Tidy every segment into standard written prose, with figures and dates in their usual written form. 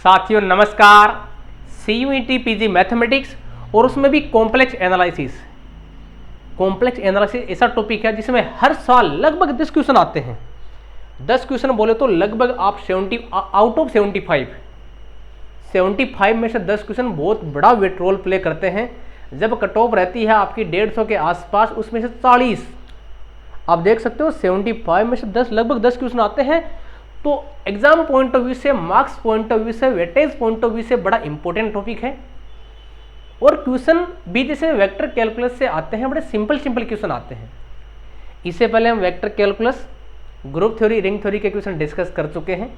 साथियों नमस्कार। CUET PG mathematics और उसमें भी कॉम्प्लेक्स एनालिसिस। कॉम्प्लेक्स एनालिसिस ऐसा टॉपिक है जिसमें हर साल लगभग 10 क्वेश्चन आते हैं। 10 क्वेश्चन बोले तो लगभग आप 70 आउट ऑफ 75 में से 10 क्वेश्चन बहुत बड़ा वेट रोल प्ले करते हैं। जब कट ऑफ रहती है आपकी 150 के आसपास, उसमें से 40 आप देख सकते हो। 75 में से 10 लगभग 10 क्वेश्चन आते हैं। तो एग्जाम पॉइंट ऑफ व्यू से, मार्क्स पॉइंट ऑफ व्यू से, वेटेज पॉइंट ऑफ व्यू से बड़ा इंपॉर्टेंट टॉपिक है। और क्वेश्चन भी जैसे वेक्टर कैलकुलस से आते हैं, बड़े सिंपल क्वेश्चन आते हैं। इससे पहले हम vector calculus, group theory, ring theory के क्वेश्चन डिस्कस कर चुके हैं।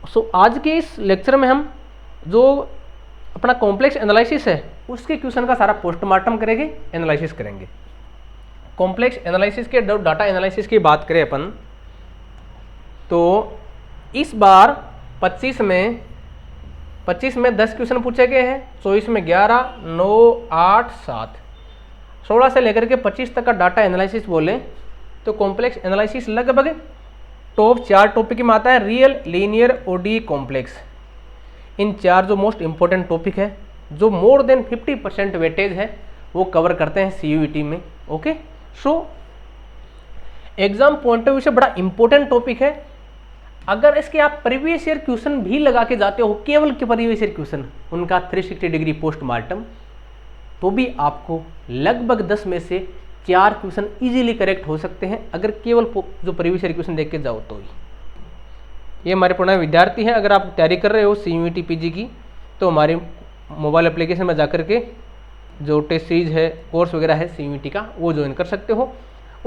सो आज के इस लेक्चर में हम जो अपना कॉम्प्लेक्स एनालिसिस है उसके क्वेश्चन का सारा पोस्टमार्टम करेंगे, एनालिसिस करेंगे। कॉम्प्लेक्स एनालिसिस के डाटा एनालिसिस की बात करें अपन तो इस बार 25 में 10 क्वेश्चन पूछे गए हैं। 24 में 11, 9, 8, 7, 16 से लेकर के 25 तक का डाटा एनालिसिस बोले तो कॉम्प्लेक्स एनालिसिस लगभग टॉप 4 टॉपिक में आता है। रियल, लीनियर, ओडी, कॉम्प्लेक्स, इन 4 जो मोस्ट इंपॉर्टेंट टॉपिक है, जो मोर देन 50% वेटेज है, वो कवर करते हैं CUET में। Okay, so exam point of view से बड़ा इंपॉर्टेंट टॉपिक है। अगर इसके आप प्रीवियस ईयर क्वेश्चन भी लगा के जाते हो, केवल के प्रीवियस ईयर क्वेश्चन, उनका 360 डिग्री पोस्टमार्टम, तो भी आपको लगभग 10 में से 4 क्वेश्चन इजीली करेक्ट हो सकते हैं, अगर केवल जो प्रीवियस ईयर क्वेश्चन देख के जाओ तो ही। ये हमारे पुराने विद्यार्थी हैं। अगर आप तैयारी कर रहे हो CUET PG की, तो हमारे मोबाइल एप्लीकेशन में जाकर के जो टेस्ट सीरीज है, कोर्स वगैरह है CUET का, वो ज्वाइन कर सकते हो।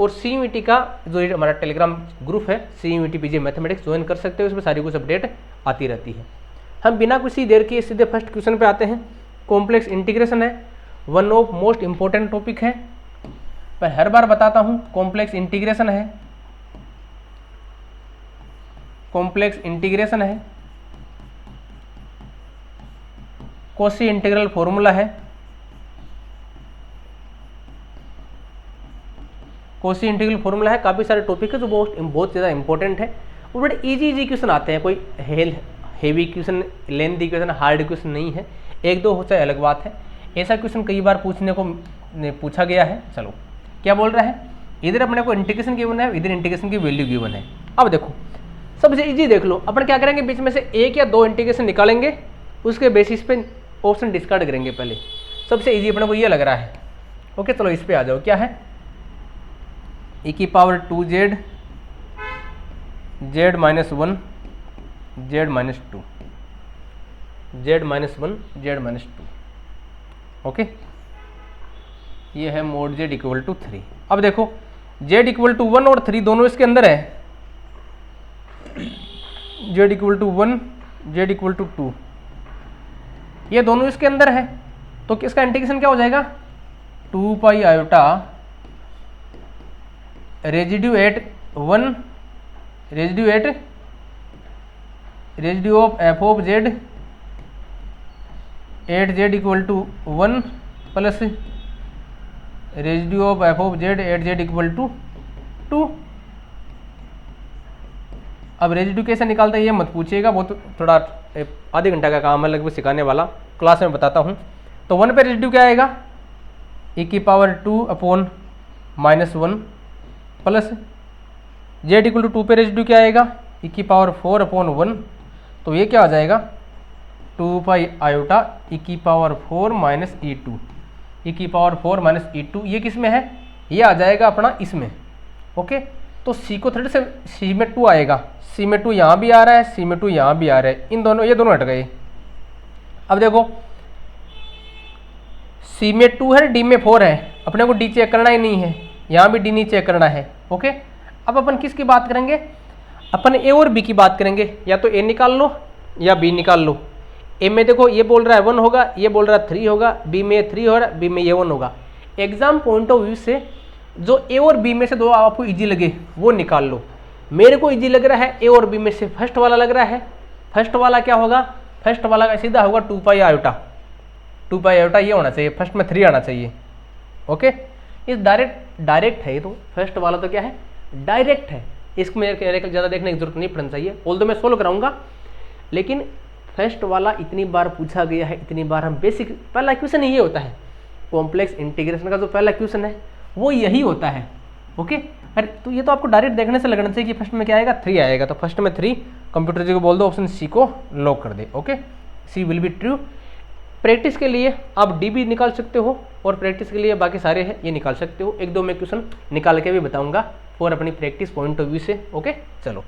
और CUET का जो हमारा टेलीग्राम ग्रुप है CUET PG मैथमेटिक्स, ज्वाइन कर सकते हो। इसमें सारी कुछ अपडेट आती रहती है। हम बिना किसी देर के सीधे फर्स्ट क्वेश्चन पे आते हैं। कॉम्प्लेक्स इंटीग्रेशन है, one of most important topic है। मैं हर बार बताता हूँ, कॉम्प्लेक्स इंटीग्रेशन है, कॉम्प्लेक्स इंटीग्रेशन है, कॉची इंटीग्रल फॉर्मूला है, कॉची इंटीग्रल फॉर्मूला है। काफ़ी सारे टॉपिक है जो बहुत ज़्यादा इंपॉर्टेंट है और बड़े इजी क्वेश्चन आते हैं। कोई heavy question, lengthy question, hard question नहीं है। 1-2 हो चाहे अलग बात है। ऐसा क्वेश्चन कई बार पूछा गया है। चलो क्या बोल रहा है, इधर अपने को इंटीग्रेशन गिवन है, इधर इंटीग्रेशन की वैल्यू गिवन है। अब देखो सबसे इजी देख लो, अपन क्या करेंगे, बीच में से 1 या 2 इंटीग्रेशन निकालेंगे, उसके बेसिस पे ऑप्शन डिस्कार्ड करेंगे। पहले सबसे इजी अपने को ये लग रहा है। ओके, चलो इस पे आ जाओ। क्या है, e⁻²z z - 1 z - 2 z - 1 z - 2। Okay, ये है mod z = 3। अब देखो z = 1 और 3 दोनों इसके अंदर है। z = 1 z = 2, ये दोनों इसके अंदर है। तो इसका इंटीग्रेशन क्या हो जाएगा, 2πi residue at 1 residue of f of z at z = 1 plus residue of f of z at z = 2। अब रेजिड्यू कैसे निकालते हैं ये मत पूछिएगा, वो तो थोड़ा आधे घंटा का काम है लगभग सिखाने वाला, क्लास में बताता हूँ। तो 1 पे रेजिड्यू क्या आएगा, e⁻² प्लस z = 2 पे रेजिड्यू क्या आएगा, e⁴/1। तो ये क्या आ जाएगा, 2πi e⁴ - e2। ये किस में है, ये आ जाएगा अपना इसमें। ओके, तो C को थर्ड से C में 2 आएगा, C में 2 यहाँ भी आ रहा है, C में 2 यहाँ भी आ रहा है। इन दोनों, ये दोनों हट गए। अब देखो C में 2 है, D में 4 है, अपने को D चेक करना ही नहीं है, यहाँ भी D नहीं चेक करना है। ओके, अब अपन किसकी बात करेंगे, अपन A और B की बात करेंगे। या तो A निकाल लो या B निकाल लो। A में देखो ये बोल रहा है 1 होगा, ये बोल रहा है 3 होगा, B में 3 हो रहा है, B में ये 1 होगा। एग्जाम पॉइंट ऑफ व्यू से जो A और B में से दो आपको इजी लगे वो निकाल लो। मेरे को इजी लग रहा है A और B में से फर्स्ट वाला लग रहा है। फर्स्ट वाला क्या होगा, फर्स्ट वाला का सीधा होगा 2πi ये होना चाहिए, फर्स्ट में 3 आना चाहिए। ओके, ये डायरेक्ट है। ये तो फर्स्ट वाला तो क्या है, डायरेक्ट है। इसको मेरे ज़्यादा देखने की जरूरत नहीं पड़नी चाहिए। ऑल्दो मैं सोल्व कराऊंगा, लेकिन फर्स्ट वाला इतनी बार पूछा गया है, इतनी बार हम बेसिक, पहला क्वेश्चन ये होता है कॉम्प्लेक्स इंटीग्रेशन का, जो पहला क्वेश्चन है वो यही होता है। ओके, अरे तो ये तो आपको डायरेक्ट देखने से लगना चाहिए कि फर्स्ट में क्या आएगा, 3 आएगा, तो फर्स्ट में 3, कंप्यूटर जी को बोल दो ऑप्शन सी को लॉक कर दे। Okay, C will be true. Practice के लिए आप डी भी निकाल सकते हो, और प्रैक्टिस के लिए बाकी सारे हैं ये निकाल सकते हो। एक दो मैं क्वेश्चन निकाल के भी बताऊंगा और अपनी प्रैक्टिस पॉइंट ऑफ व्यू से। ओके, चलो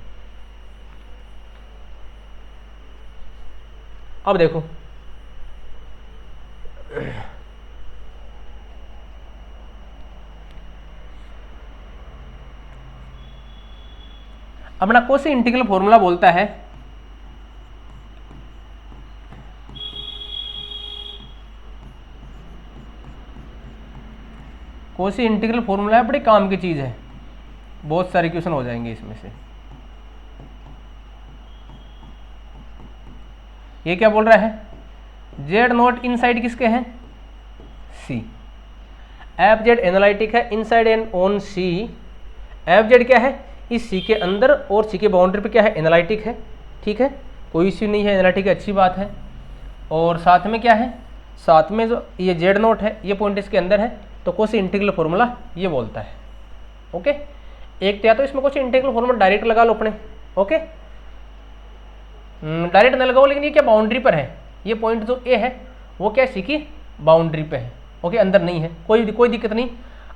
अब देखो, अपना कोसी इंटीग्रल फॉर्मूला बोलता है कोसी इंटीग्रल फॉर्मूला है, बड़े काम की चीज है, बहुत सारे क्वेश्चन हो जाएंगे इसमें से। ये क्या बोल रहा है, जेड नॉट इनसाइड किसके हैं, सी, एफ जेड एनालिटिक है inside and on C, F Z क्या है इस सी के अंदर और सी के बाउंड्री पे क्या है एनालिटिक है। ठीक है, कोई इश्यू नहीं है, एनालिटिक अच्छी बात है। और साथ में क्या है, साथ में जो ये जेड नॉट है ये पॉइंट इसके अंदर है, तो कोसी इंटीग्रल फॉर्मूला ये बोलता है। ओके, एक तो या तो इसमें कोसी इंटीग्रल फॉर्मूला डायरेक्ट लगा लो अपने। ओके, डायरेक्ट न लगाओ, लेकिन ये क्या बाउंड्री पर है, ये पॉइंट जो ए है वो क्या सी की बाउंड्री पे है। ओके, अंदर नहीं है, कोई दिक्कत नहीं,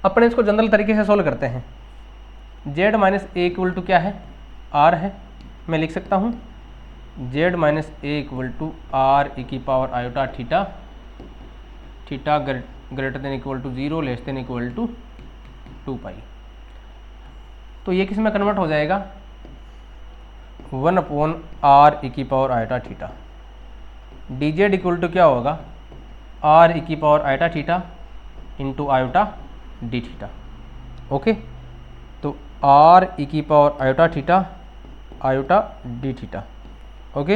अपने इसको जनरल तरीके से सोल्व करते हैं। Z minus A equal to क्या है, आर है, मैं लिख सकता हूँ Z minus A equal to R E की power iota theta, theta greater than equal to 0 less than equal to 2 pi. तो ये किस में कन्वर्ट हो जाएगा, 1 अपॉन आर ई की power iota theta. D Z equal to क्या होगा, आर ई की power iota theta into iota D theta. Okay, तो आर ई की power iota theta iota D theta. Okay,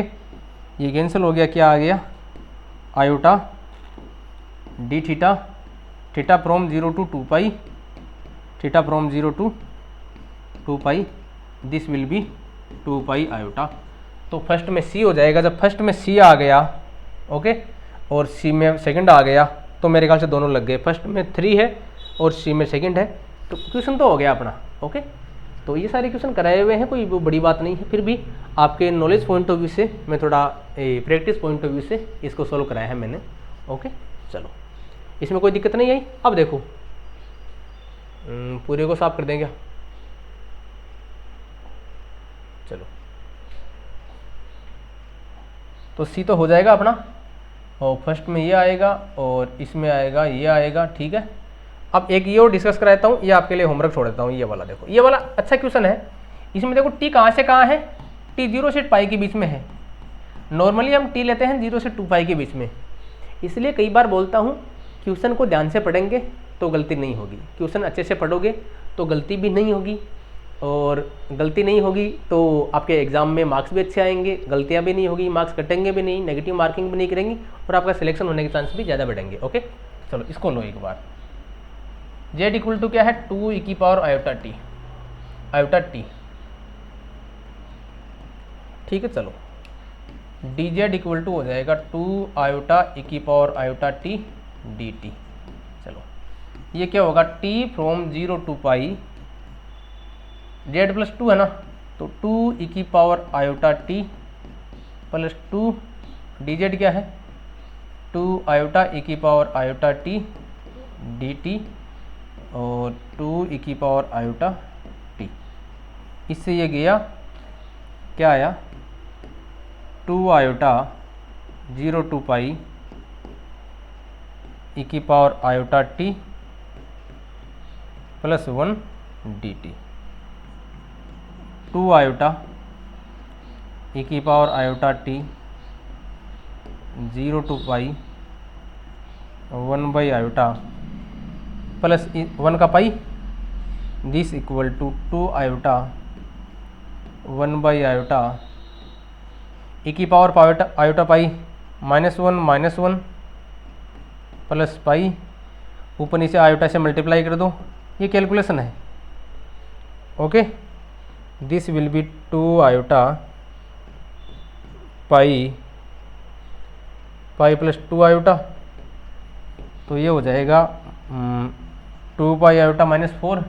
ये कैंसिल हो गया, क्या आ गया, iota D theta, theta from 0 to 2 pi, theta from 0 to 2 pi, this will be 2 pi iota. तो first में सी हो जाएगा, जब फर्स्ट में सी आ गया ओके और सी में सेकंड आ गया तो मेरे ख्याल से दोनों लग गए, फर्स्ट में 3 है और सी में सेकंड है, तो क्वेश्चन तो हो गया अपना। ओके, तो ये सारे क्वेश्चन कराए हुए हैं, कोई बड़ी बात नहीं है, फिर भी आपके नॉलेज पॉइंट ऑफ व्यू से मैं थोड़ा प्रैक्टिस पॉइंट ऑफ व्यू से इसको सोल्व कराया है मैंने। ओके, चलो इसमें कोई दिक्कत नहीं आई। अब देखो पूरे को साफ कर देंगे, चलो तो सी तो हो जाएगा अपना, और फर्स्ट में ये आएगा और इसमें आएगा ये आएगा। ठीक है, अब एक ये और डिस्कस कराता हूँ, ये आपके लिए होमवर्क छोड़ देता हूँ। ये वाला देखो, ये वाला अच्छा क्वेश्चन है, इसमें देखो टी कहाँ से कहाँ है, टी 0 से पाई के बीच में है। नॉर्मली हम टी लेते हैं 0 से 2 पाई के बीच में, इसलिए कई बार बोलता हूँ क्वेश्चन को ध्यान से पढ़ेंगे तो गलती नहीं होगी, क्वेश्चन अच्छे से पढ़ोगे तो गलती भी नहीं होगी, और गलती नहीं होगी तो आपके एग्जाम में मार्क्स भी अच्छे आएंगे, गलतियाँ भी नहीं होगी, मार्क्स कटेंगे भी नहीं, नेगेटिव मार्किंग भी नहीं करेंगी, और आपका सिलेक्शन होने के चांस भी ज़्यादा बढ़ेंगे। ओके, चलो इसको लो एक बार। जेड इक्वल टू क्या है, 2 ई की power iota T, iota T. ठीक है, चलो डी जेड इक्वल टू हो जाएगा 2 आयोटा ई की power iota T D T. चलो ये क्या होगा, T from 0 to pi, Z plus 2 है ना, तो 2 ई की power iota T plus 2, D Z क्या है 2 आयोटा ई की power iota T D T, और 2 ई की पावर आयोटा टी। इससे ये गया, क्या आया, 2 आयोटा 0 टू पाई ई की power iota T plus 1 D T, 2 iota E की power iota T 0 to pi 1 by iota plus 1 का pi, this equal to 2 iota 1 by iota E की power iota pi -1 plus pi, ऊपर नीचे iota से multiply कर दो, ये calculation है। Okay, this will be 2 iota pi pi plus 2 iota, तो ये हो जाएगा 2 pi iota minus 4,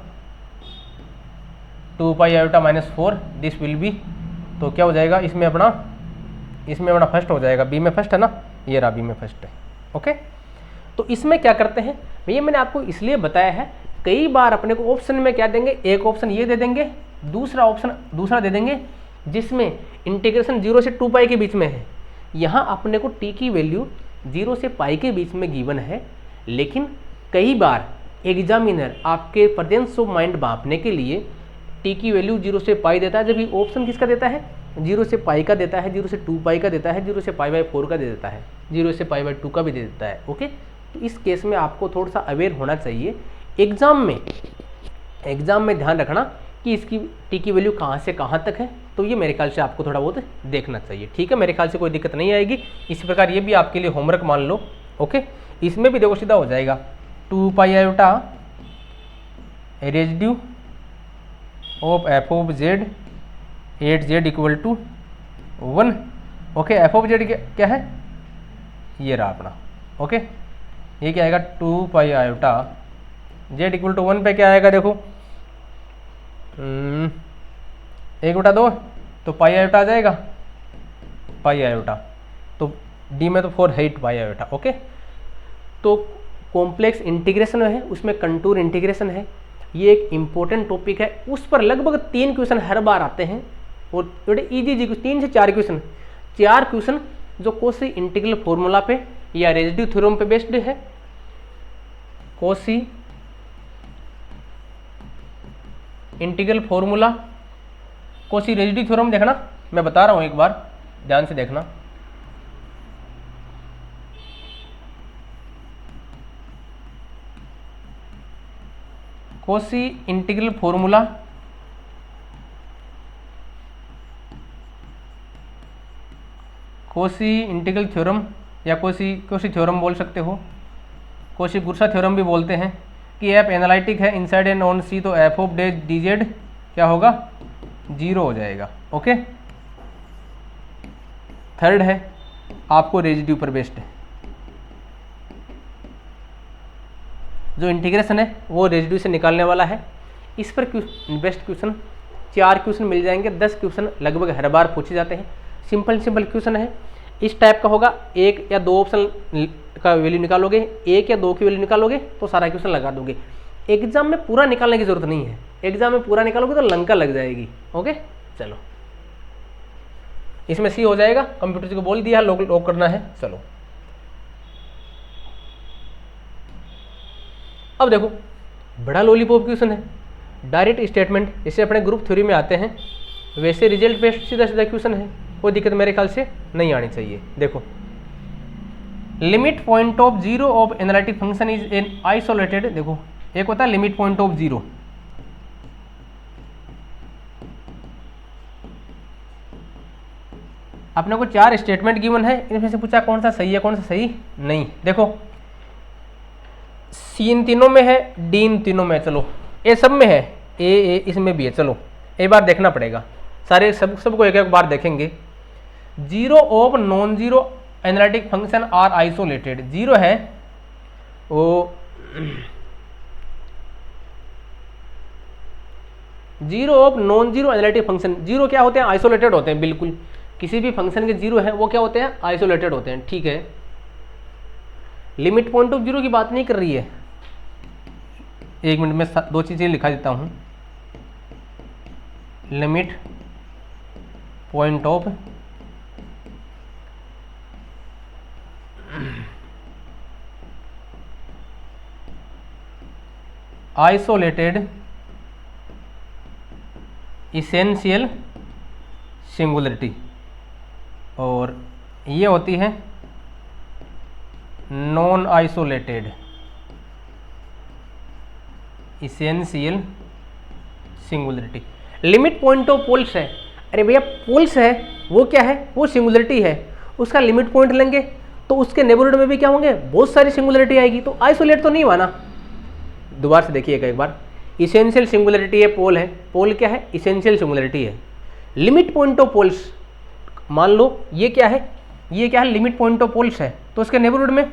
2 pi iota minus 4, this will B, तो क्या हो जाएगा इसमें अपना फर्स्ट हो जाएगा, बी में फर्स्ट है ना, ये रहा बी में फर्स्ट है। ओके, तो इसमें क्या करते हैं भैया, मैंने आपको इसलिए बताया है, कई बार अपने को ऑप्शन में क्या देंगे, एक ऑप्शन ये दे देंगे, दूसरा ऑप्शन दूसरा दे देंगे जिसमें इंटीग्रेशन 0 से 2 पाई के बीच में है। यहाँ अपने को टी की वैल्यू 0 से पाई के बीच में गिवन है, लेकिन कई बार एग्जामिनर आपके प्रेजेंस ऑफ माइंड मापने के लिए टी की वैल्यू 0 से पाई देता है, जब ये ऑप्शन किसका देता है, 0 से पाई का देता है, 0 से 2 पाई का देता है, 0 से पाई बाई 4 का दे देता है, 0 से पाई बाई 2 का भी दे देता है। ओके, तो इस केस में आपको थोड़ा सा अवेयर होना चाहिए। एग्जाम में ध्यान रखना कि इसकी टी की वैल्यू कहाँ से कहाँ तक है, तो ये मेरे ख्याल से आपको थोड़ा बहुत देखना चाहिए। ठीक है, मेरे ख्याल से कोई दिक्कत नहीं आएगी। इसी प्रकार ये भी आपके लिए होमवर्क मान लो। ओके, इसमें भी देखो सीधा हो जाएगा 2 pi iota residue of F of Z at Z equal to 1। Okay, F of Z क्या है, ये रहा अपना। ओके, ये क्या आएगा 2 pi iota Z equal to 1 पे क्या आएगा, देखो 1/2, तो पाई आयोटा आ जाएगा, पाई आयोटा, तो डी में तो 4 है 8 पाई आयोटा। ओके, तो कॉम्प्लेक्स इंटीग्रेशन है, उसमें कंटूर इंटीग्रेशन है, ये एक इम्पोर्टेंट टॉपिक है, उस पर लगभग 3 क्वेश्चन हर बार आते हैं, और थोड़े इजी 3 से 4 क्वेश्चन जो कोसी इंटीग्रल फॉर्मूला पे या रेजिड्यू थ्योरम पे बेस्ड है। Kosi integral formula, Kosi residue theorem देखना, मैं बता रहा हूँ एक बार ध्यान से देखना। Kosi integral formula, Kosi integral theorem या कोसी थ्योरम बोल सकते हो, कोसी गुरसा थ्योरम भी बोलते हैं, कि एफ एनालिटिक है इनसाइड एंड ऑन सी, तो F of dash D Z क्या होगा, 0 हो जाएगा। ओके, थर्ड है आपको रेजिड्यू पर बेस्ड है, जो इंटीग्रेशन है वो रेजिड्यू से निकालने वाला है। इस पर बेस्ट क्वेश्चन 4 क्वेश्चन मिल जाएंगे, 10 क्वेश्चन लगभग हर बार पूछे जाते हैं, सिंपल क्वेश्चन है। इस टाइप का होगा, 1 या 2 ऑप्शन का वैल्यू निकालोगे, 1 या 2 की वैल्यू निकालोगे तो सारा क्वेश्चन लगा दोगे। एग्जाम में पूरा निकालने की जरूरत नहीं है, एग्जाम में पूरा निकालोगे तो लंका लग जाएगी। ओके, चलो इसमें सी हो जाएगा, कंप्यूटर जी को बोल दिया लॉक करना है। चलो अब देखो, बड़ा लॉलीपॉप क्वेश्चन है, डायरेक्ट स्टेटमेंट, जैसे अपने ग्रुप थ्योरी में आते हैं वैसे रिजल्ट बेस्ड सीधा क्वेश्चन है, कोई दिक्कत मेरे ख्याल से नहीं आनी चाहिए। देखो, limit point of 0 of analytic function is an isolated, देखो एक होता है लिमिट पॉइंट ऑफ 0, अपने को 4 स्टेटमेंट गिवन है, इनमें से पूछा कौन सा सही है कौन सा सही नहीं। देखो सी इन तीनों में है, डी इन तीनों में, चलो ए सब में है, ए इसमें भी है, चलो एक बार देखना पड़ेगा, सारे सबको एक बार देखेंगे। 0 of non zero analytic function are isolated, 0 है वो 0 of non zero analytic function, 0 क्या होते हैं, आइसोलेटेड होते हैं, बिल्कुल किसी भी फंक्शन के 0 है वो क्या होते हैं, आइसोलेटेड होते हैं। ठीक है, लिमिट पॉइंट ऑफ 0 की बात नहीं कर रही है, एक मिनट में 2 चीजें लिखा देता हूं। Limit point of isolated essential singularity, और ये होती है non isolated essential singularity. Limit point of poles है, अरे भैया पोल्स है वो क्या है, वो सिंगुलरिटी है, उसका लिमिट पॉइंट लेंगे तो उसके नेबरहुड में भी क्या होंगे, बहुत सारी सिंगुलरिटी आएगी, तो आइसोलेट तो नहीं हुआ ना। दोबारा से देखिएगा एक बार, इसेंशियल सिंगुलरिटी है, पोल क्या है, इसेंशियल सिंगुलरिटी है। लिमिट पॉइंट ऑफ पोल्स, मान लो ये क्या है, लिमिट पॉइंट ऑफ पोल्स है, तो उसके नेबरहुड में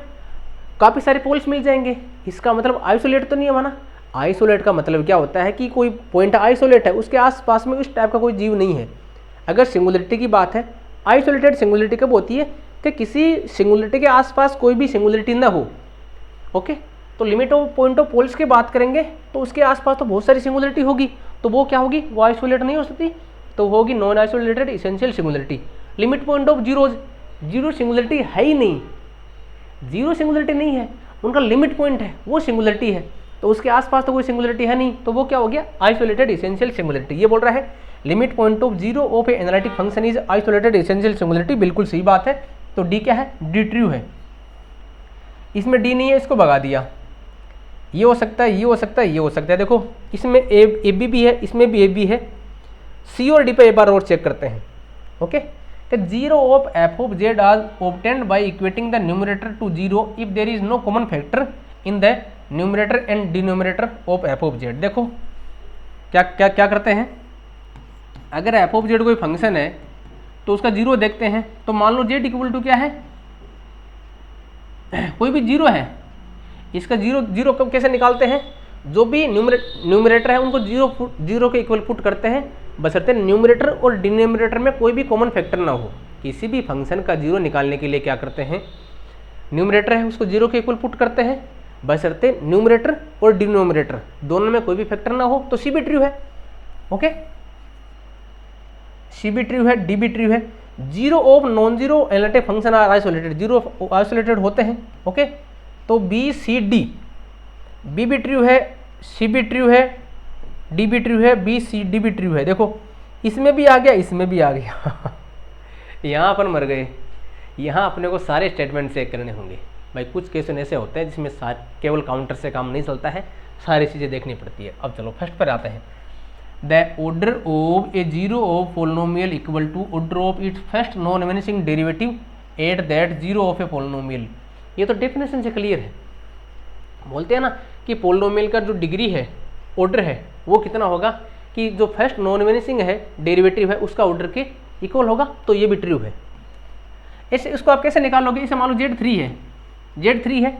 काफ़ी सारे पोल्स मिल जाएंगे। इसका मतलब आइसोलेट तो नहीं है माना। आइसोलेट का मतलब क्या होता है कि कोई पॉइंट आइसोलेट है, उसके आसपास में उस टाइप का कोई जीव नहीं है। अगर सिंगुलरिटी की बात है, आइसोलेटेड सिंगुलरिटी कब होती है कि किसी सिंगुलरिटी के आसपास कोई भी सिंगुलरिटी ना हो। ओके, तो limit of point of poles की बात करेंगे तो उसके आसपास तो बहुत सारी सिंगुलरिटी होगी, तो वो क्या होगी, वो आइसोलेट नहीं हो सकती, तो होगी non isolated essential singularity. Limit point of zeros, zero singularity है ही नहीं, जीरो सिंगुलरिटी नहीं है, उनका लिमिट पॉइंट है वो सिंगुलरिटी है, तो उसके आसपास तो कोई सिंगुलरिटी है नहीं, तो वो क्या हो गया, आइसोलेटेड इसेंशियल सिंगुलरिटी। ये बोल रहा है limit point of zero of A analytic function is isolated essential singularity. बिल्कुल सही बात है। तो डी क्या है, डी ट्रू है। इसमें डी नहीं है, इसको भगा दिया। ये हो सकता है, ये हो सकता है, ये हो सकता है। देखो इसमें ए बी भी है, इसमें भी ए बी है। सी और डी पे एक बार और चेक करते हैं। Okay, zero of F of Z are obtained by equating the numerator to zero if there is no common factor in the numerator and denominator of F of Z. देखो क्या क्या क्या करते हैं, अगर एफ ऑफ जेड कोई function है तो उसका जीरो देखते हैं, तो मान लो जेड इक्वल टू क्या है, कोई भी जीरो है, इसका जीरो जीरो कब कैसे निकालते हैं, जो भी न्यूमरेटर है उनको जीरो के इक्वल पुट करते हैं, बशर्ते न्यूमरेटर और डिनोमिनेटर में कोई भी कॉमन फैक्टर ना हो। किसी भी फंक्शन का जीरो निकालने के लिए क्या करते हैं, न्यूमरेटर है उसको जीरो के इक्वल पुट करते हैं, बशर्ते न्यूमरेटर और डिनोमिनेटर दोनों में कोई भी फैक्टर ना हो, तो सी भी ट्रू है। ओके, सी भी ट्रू है, डी भी ट्रू है। Zero of non zero analytic function are isolated, zero isolated होते हैं। ओके, तो बी सी डी, बी भी ट्रू है, सी भी ट्रू है, डी भी ट्रू है, बी सी डी भी ट्रू है। देखो इसमें भी आ गया, इसमें भी आ गया यहाँ अपन मर गए। यहाँ अपने को सारे स्टेटमेंट चेक करने होंगे भाई। कुछ क्वेश्चन ऐसे होते हैं जिसमें केवल काउंटर से काम नहीं चलता है, सारी चीज़ें देखनी पड़ती है। अब चलो फर्स्ट पर आते हैं। The order of a zero of polynomial equal to order of its first non vanishing derivative at that zero of a polynomial. ये तो डेफिनेशन से क्लियर है। बोलते हैं ना कि पोलिनोमियल का जो डिग्री है, ऑर्डर है, वो कितना होगा कि जो फर्स्ट नॉन वेनिशिंग है डेरिवेटिव है उसका ऑर्डर के इक्वल होगा। तो ये भी ट्रू है। ऐसे इसको आप कैसे निकालोगे, इसे मान लो जेड थ्री है, जेड थ्री है,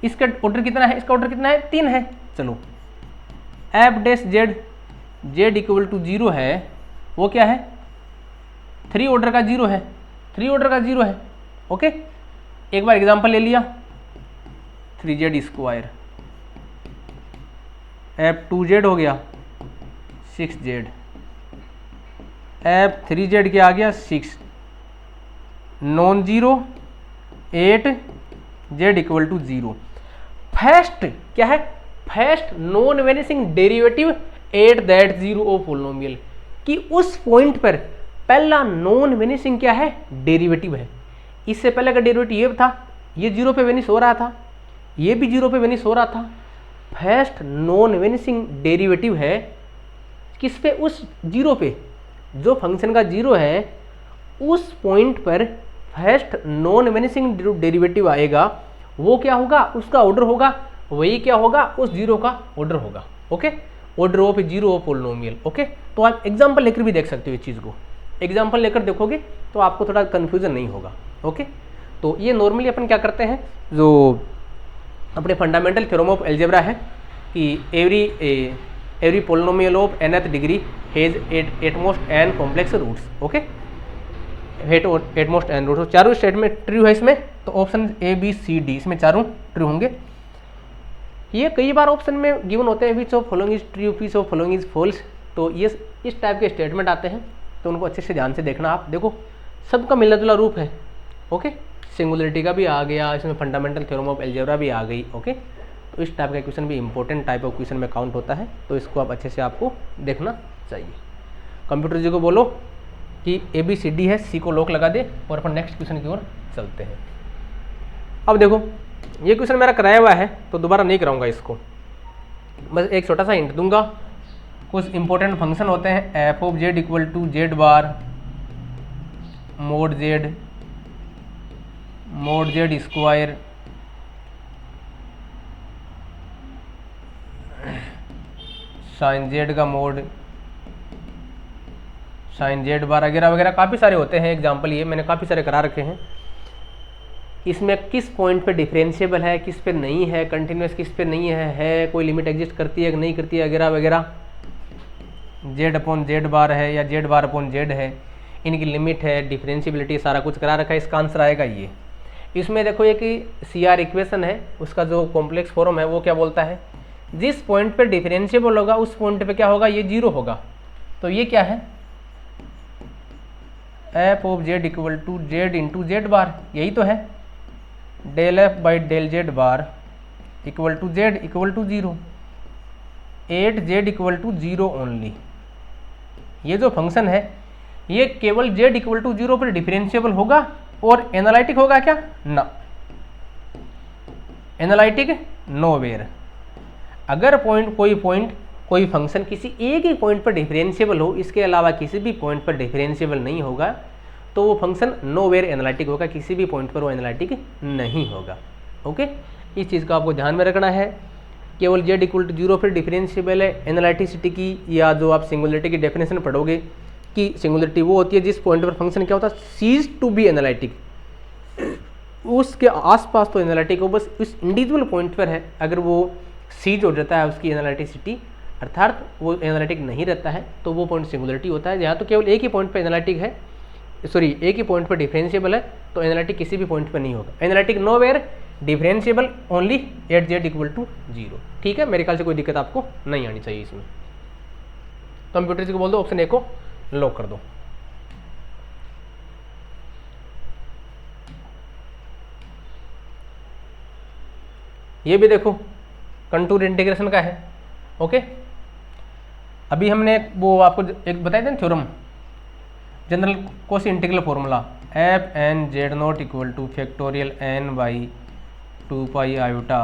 इसका ऑर्डर कितना है, इसका ऑर्डर कितना है, 3 है। चलो F dash Z, Z equal to zero है, वो क्या है, 3 ऑर्डर का जीरो है, 3 ऑर्डर का जीरो है। ओके, एक बार एग्जांपल ले लिया, 3z स्क्वायर, एफ 2z हो गया 6z, एफ 3z क्या आ गया 6, non zero 8z equal to 0। First क्या है, first non vanishing derivative at that zero of polynomial, कि उस पॉइंट पर पहला नॉन वेनिशिंग क्या है, डेरिवेटिव है। इससे पहले का डेरिवेटिव ये था, ये जीरो पे वेनिश हो रहा था, ये भी जीरो पे वेनिश हो रहा था। फर्स्ट नॉन वेनिशिंग डेरिवेटिव है किस पे, उस जीरो पे, जो फंक्शन का जीरो है उस पॉइंट पर फर्स्ट नॉन वेनिशिंग डेरिवेटिव आएगा, वो क्या होगा, उसका ऑर्डर होगा, वही क्या होगा, उस जीरो का ऑर्डर होगा। Okay, order of zero of polynomial. Okay, तो आप एग्जांपल लेकर भी देख सकते हो इस चीज़ को, एग्जांपल लेकर देखोगे तो आपको थोड़ा कन्फ्यूजन नहीं होगा। ओके, तो ये नॉर्मली अपन क्या करते हैं, जो अपने फंडामेंटल थ्योरम ऑफ अलजेब्रा है कि every polynomial of nth degree has at most n complex roots. Okay, at most n roots, चारों स्टेटमेंट ट्रू है इसमें, तो option A B C D इसमें चारों ट्रू होंगे। ये कई बार ऑप्शन में गिवन होते हैं which of following is true, which of following is false, तो ये इस टाइप के स्टेटमेंट आते हैं, तो उनको अच्छे से ध्यान से देखना। आप देखो सबका मिलना जुला रूप है। ओके, सिंगुलरिटी का भी आ गया, इसमें फंडामेंटल थ्योरम ऑफ अलजेब्रा भी आ गई। ओके, तो इस टाइप का क्वेश्चन भी इंपॉर्टेंट टाइप ऑफ क्वेश्चन में काउंट होता है, तो इसको आप अच्छे से आपको देखना चाहिए। कंप्यूटर जी को बोलो कि ए बी सी डी है, सी को लॉक लगा दे और अपन नेक्स्ट क्वेश्चन की ओर चलते हैं। अब देखो ये क्वेश्चन मेरा कराया हुआ है तो दोबारा नहीं कराऊंगा इसको, बस एक छोटा सा हिंट दूंगा। कुछ इंपॉर्टेंट फंक्शन होते हैं, F of Z equal to Z bar mod Z square, sine Z का मोड, साइन जेड बार वगैरह वगैरह काफ़ी सारे होते हैं एग्जाम्पल, ये मैंने काफ़ी सारे करा रखे हैं। इसमें किस पॉइंट पे डिफरेंशिएबल है, किस पे नहीं है, कंटिन्यूस किस पे नहीं है कोई लिमिट एग्जिस्ट करती है कि नहीं करती है वगैरह वगैरह, जेड अपॉन जेड बार है या जेड बार अपॉन जेड है, इनकी लिमिट है, डिफरेंशियबिलिटी, सारा कुछ करा रखा है। इसका आंसर आएगा ये। इसमें देखो ये कि CR इक्वेशन है, उसका जो कॉम्प्लेक्स फॉर्म है वो क्या बोलता है, जिस पॉइंट पे डिफरेंशिएबल होगा उस पॉइंट पे क्या होगा, ये जीरो होगा। तो ये क्या है, F of Z equal to Z into Z bar, यही तो है, del F by del Z bar equal to Z equal to zero, 8 Z equal to zero only. ये जो फंक्शन है ये केवल जेड इक्वल टू जीरो पर differentiable होगा और एनालिटिक होगा क्या, ना, एनालिटिक नोवेयर। अगर कोई फंक्शन किसी एक ही पॉइंट पर डिफरेंशिएबल हो, इसके अलावा किसी भी पॉइंट पर डिफरेंशिएबल नहीं होगा, तो वो फंक्शन नोवेयर एनालिटिक होगा, किसी भी पॉइंट पर वो एनालिटिक नहीं होगा। ओके, इस चीज़ को आपको ध्यान में रखना है। केवल जेड इक्वल टू जीरो फिर डिफरेंशिएबल है। एनालिटिसिटी की या जो आप सिंगुलरिटी की डेफिनेशन पढ़ोगे कि सिंगुलरिटी वो होती है जिस पॉइंट पर फंक्शन क्या होता है, सीज टू बी एनालिटिक, उसके आसपास तो एनालिटिक हो, बस उस इंडिविजुअल पॉइंट पर है अगर वो सीज हो जाता है उसकी एनालिटिसिटी, अर्थात वो एनालिटिक नहीं रहता है, तो वो पॉइंट सिंगुलरिटी होता है। यहाँ तो केवल एक ही पॉइंट पर एनालिटिक है, सॉरी एक ही पॉइंट पर डिफरेंशिएबल है, तो एनालिटिक किसी भी पॉइंट पर नहीं होगा। Analytic nowhere, differentiable only at Z equal to zero. ठीक है, मेरे ख्याल से कोई दिक्कत आपको नहीं आनी चाहिए इसमें। कंप्यूटर जी को बोल दो ऑप्शन ए को लॉक कर दो। ये भी देखो कंटूर इंटीग्रेशन का है। ओके, अभी हमने वो आपको एक बताया था theorem, general Cauchy integral formula, F N Z naught equal to factorial N by 2 pi iota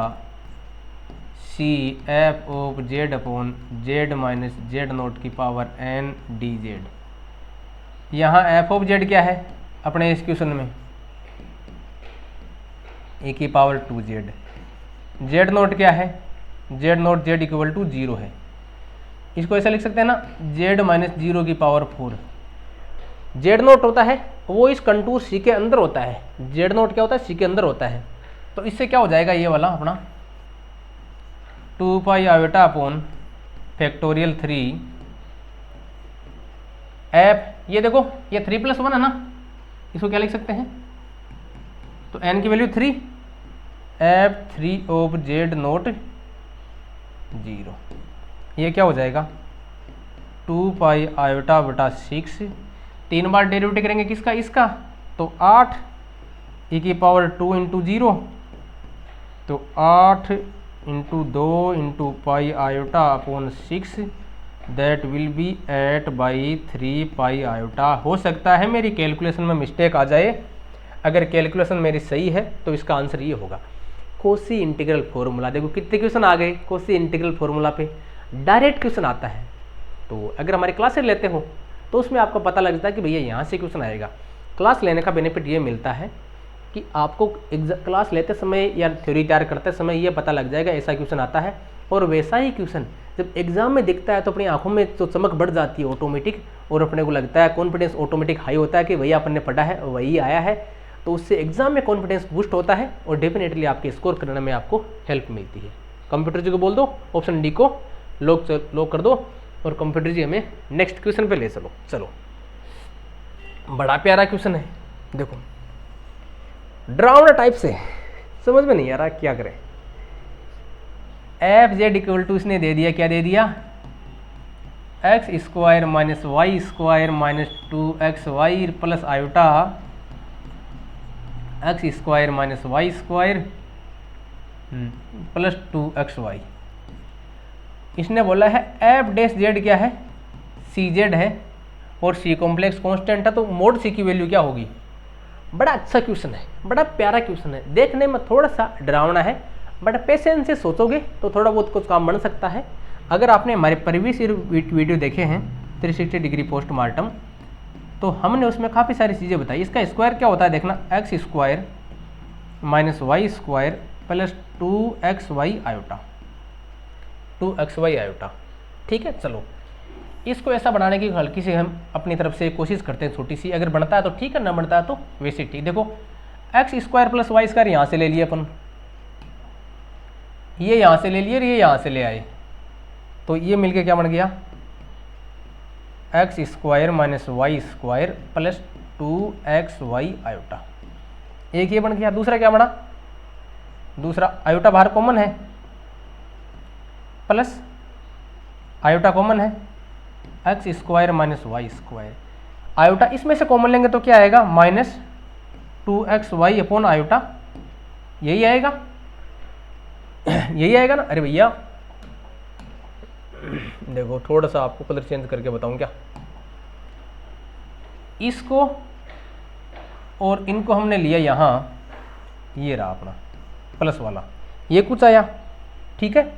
C F of Z upon Z minus Z naught की पावर एन डी जेड। यहाँ एफ ऑफ जेड क्या है अपने इस question में, ए की power 2 Z, Z naught क्या है, Z naught Z equal to zero है। इसको ऐसा लिख सकते हैं ना, जेड माइनस जीरो की पावर 4। जेड नोट होता है वो इस कंटूर सी के अंदर होता है, जेड नोट क्या होता है, सी के अंदर होता है। तो इससे क्या हो जाएगा ये वाला अपना 2 pi iota upon factorial 3 F, ये देखो ये 3+1 है ना, इसको क्या लिख सकते हैं, तो एन की value 3, F 3 of Z note zero, ये क्या हो जाएगा 2 पाई आयोटा बटा 6, 3 बार डेरिवेटिव करेंगे किसका, इसका, तो 8 e की पावर 2 इंटू जीरो, तो 8 into 2 into pi iota upon 6, that will be 8/3 pi iota. हो सकता है मेरी कैलकुलेशन में मिस्टेक आ जाए, अगर कैलकुलेशन मेरी सही है तो इसका आंसर ये होगा। कोशी इंटीग्रल फॉर्मूला, देखो कितने क्वेश्चन आ गए कोशी इंटीग्रल फॉर्मूला पे, डायरेक्ट क्वेश्चन आता है। तो अगर हमारी क्लासेस लेते हो तो उसमें आपको पता लगता है कि भैया यहाँ से क्वेश्चन आएगा। क्लास लेने का बेनिफिट ये मिलता है कि आपको क्लास लेते समय या थ्योरी तैयार करते समय ये पता लग जाएगा ऐसा क्वेश्चन आता है, और वैसा ही क्वेश्चन जब एग्जाम में दिखता है तो अपनी आंखों में तो चमक बढ़ जाती है ऑटोमेटिक, और अपने को लगता है कॉन्फिडेंस ऑटोमेटिक हाई होता है कि भैया अपन ने पढ़ा है वही आया है, तो उससे एग्जाम में कॉन्फिडेंस बूस्ट होता है और डेफिनेटली आपके स्कोर करने में आपको हेल्प मिलती है। कंप्यूटर जी को बोल दो ऑप्शन डी को लॉक कर दो, और कंप्यूटर जी हमें नेक्स्ट क्वेश्चन पे ले चलो। चलो, बड़ा प्यारा क्वेश्चन है, देखो ड्राउना टाइप से, समझ में नहीं आ रहा क्या करें। एफ जेड इक्वल टू इसने दे दिया, क्या दे दिया, X square minus Y square minus 2xy plus iota X square minus Y square plus 2xy। इसने बोला है एफ डैश जेड क्या है, सी जेड है, और सी कॉम्प्लेक्स कांस्टेंट है, तो मोड सी की वैल्यू क्या होगी। बड़ा अच्छा क्वेश्चन है, बड़ा प्यारा क्वेश्चन है, देखने में थोड़ा सा डरावना है, बट पेशेंस से सोचोगे तो थोड़ा बहुत कुछ काम बन सकता है। अगर आपने हमारे प्रीवियस वीडियो देखे हैं 360 डिग्री पोस्टमार्टम, तो हमने उसमें काफ़ी सारी चीज़ें बताई। इसका स्क्वायर क्या होता है देखना, X square minus Y square plus 2xy iota, 2xy iota. ठीक है, चलो इसको ऐसा बनाने की हल्की से हम अपनी तरफ से कोशिश करते हैं छोटी सी, अगर बनता है तो ठीक है, ना बनता है तो वैसे ठीक। देखो X square plus Y square यहाँ से ले लिए अपन, ये यहाँ से ले लिए और ये यहाँ से ले आए, तो ये मिलके क्या बन गया X square minus Y square plus 2xy iota. एक ये बन गया। दूसरा क्या बना, दूसरा आयोटा बाहर कॉमन है, प्लस आयोटा कॉमन है X square minus Y square. Iota इसमें से कॉमन लेंगे तो क्या आएगा माइनस 2xy अपॉन आयोटा, यही आएगा यही आएगा ना। अरे भैया देखो थोड़ा सा आपको कलर चेंज करके बताऊं क्या, इसको और इनको हमने लिया यहाँ, ये रहा अपना प्लस वाला, ये कुछ आया, ठीक है।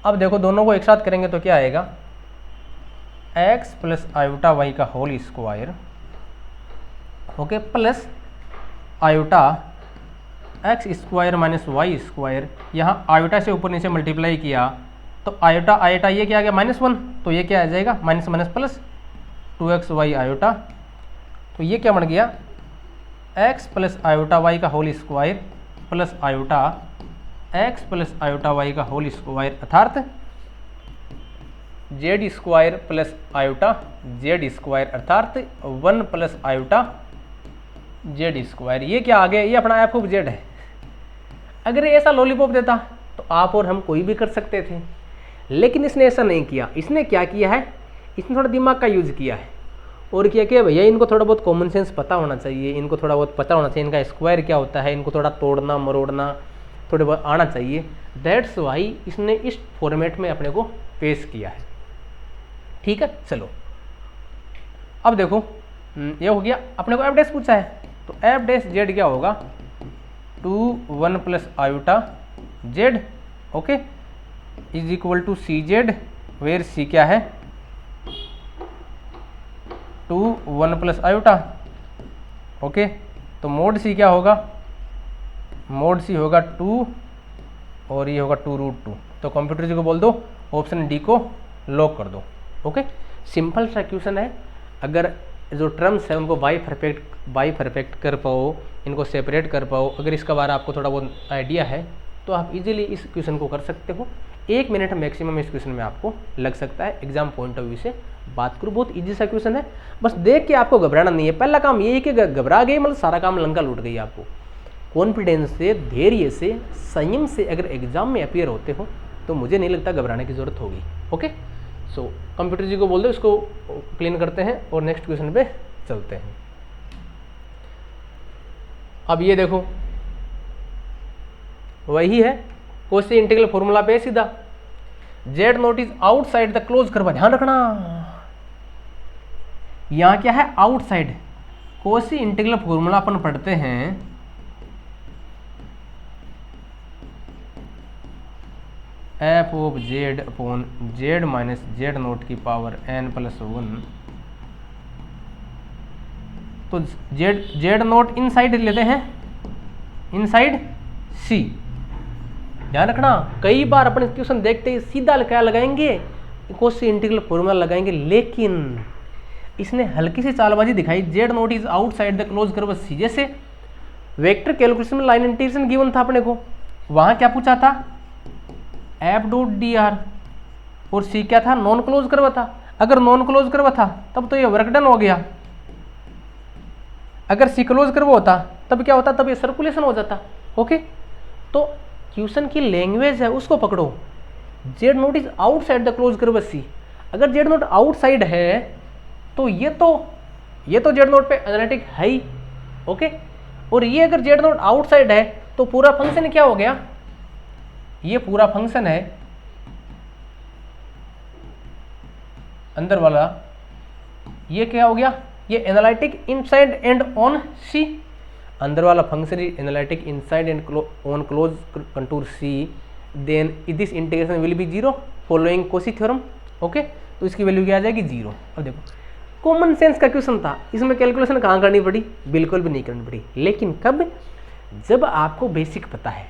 अब देखो दोनों को एक साथ करेंगे तो क्या आएगा x प्लस आयोटा वाई का whole square, okay, plus iota X square minus Y square. यहाँ आयोटा से ऊपर नीचे मल्टीप्लाई किया तो आयोटा आयोटा ये क्या आ गया -1, तो ये क्या आ जाएगा minus minus plus 2xy iota. तो ये क्या बन गया x प्लस आयोटा वाई का whole square plus iota x plus iota Y का होल स्क्वायर, अर्थात z square plus iota z square, अर्थात 1 प्लस आयोटा z स्क्वायर। ये क्या आ गया, ये अपना f ऑफ z है। अगर ये ऐसा लॉलीपॉप देता तो आप और हम कोई भी कर सकते थे, लेकिन इसने ऐसा नहीं किया। इसने क्या किया है, इसने थोड़ा दिमाग का यूज किया है और क्या किया भैया, इनको थोड़ा बहुत कॉमन सेंस पता होना चाहिए, इनको थोड़ा बहुत पता होना चाहिए इनका स्क्वायर क्या होता है, इनको थोड़ा तोड़ना मरोड़ना थोड़े बहुत आना चाहिए। दैट्स वाई इसने इस फॉर्मेट में अपने को पेश किया है, ठीक है। चलो अब देखो ये हो गया, अपने को एफ डैश पूछा है तो एफ डैश जेड क्या होगा 2 1 plus iota Z, okay, is equal to C Z, where C क्या है 2 1 प्लस आयोटा, ओके। तो मोड सी क्या होगा, मोड सी होगा 2 और ये होगा 2√2। तो कंप्यूटर जी को बोल दो ऑप्शन डी को लॉक कर दो, ओके। सिंपल सा क्वेश्चन है, अगर जो टर्म्स है उनको बाई परफेक्ट कर पाओ, इनको सेपरेट कर पाओ, अगर इसका बारे आपको थोड़ा बहुत आइडिया है तो आप इजीली इस क्वेश्चन को कर सकते हो। 1 मिनट मैक्सिमम इस क्वेश्चन में आपको लग सकता है। एग्जाम पॉइंट ऑफ व्यू से बात करूँ बहुत इजी सा क्वेश्चन है, बस देख के आपको घबराना नहीं है। पहला काम ये है कि घबरा गए मतलब सारा काम लंका लूट गई आपको। कॉन्फिडेंस से, धैर्य से, संयम से अगर एग्जाम में अपीयर होते हो तो मुझे नहीं लगता घबराने की जरूरत होगी, ओके। सो कंप्यूटर जी को बोल दो, इसको क्लीन करते हैं और नेक्स्ट क्वेश्चन पे चलते हैं। अब ये देखो वही है कोशी इंटीग्रल फॉर्मूला पे सीधा, Z naught is outside the close curve, ध्यान रखना यहां क्या है आउटसाइड। कोशी इंटीग्रल फॉर्मूला अपन पढ़ते हैं F of Z upon Z minus Z note की पावर n+1। तो जेड नोट इन साइड लेते हैं, इन साइड सी। ध्यान रखना कई बार अपन क्वेश्चन देखते ही सीधा क्या लगाएंगे कोशी इंटीग्रल फॉर्मूला लगाएंगे, लेकिन इसने हल्की सी चालबाजी दिखाई। Z naught is outside the close curve C, जैसे वेक्टर कैलकुलेशन में लाइन इंटीग्रेशन गिवन था अपने को, वहां क्या पूछा था एफ डॉट डी आर और सी क्या था नॉन क्लोज कर्व था। अगर नॉन क्लोज कर्व था तब तो ये वर्क डन हो गया, अगर सी क्लोज कर्व होता तब क्या होता, तब ये सर्कुलेशन हो जाता, ओके। तो क्वेश्चन की लैंग्वेज है उसको पकड़ो, Z naught is outside the close curve C. अगर जेड नोट आउटसाइड है तो ये तो जेड नोट पे एनालिटिक है ही, ओके। और ये अगर जेड नोट आउटसाइड है तो पूरा फंक्शन क्या हो गया, ये पूरा फंक्शन है अंदर वाला, ये क्या हो गया, ये analytic inside and on C. अंदर वाला function is analytic inside and on close contour C, then this integration will be 0 following Cauchy theorem, okay. तो इसकी वैल्यू क्या आ जाएगी 0। अब देखो कॉमन सेंस का क्वेश्चन था, इसमें कैलकुलेशन कहाँ करनी पड़ी, बिल्कुल भी नहीं करनी पड़ी। लेकिन कब, जब आपको बेसिक पता है,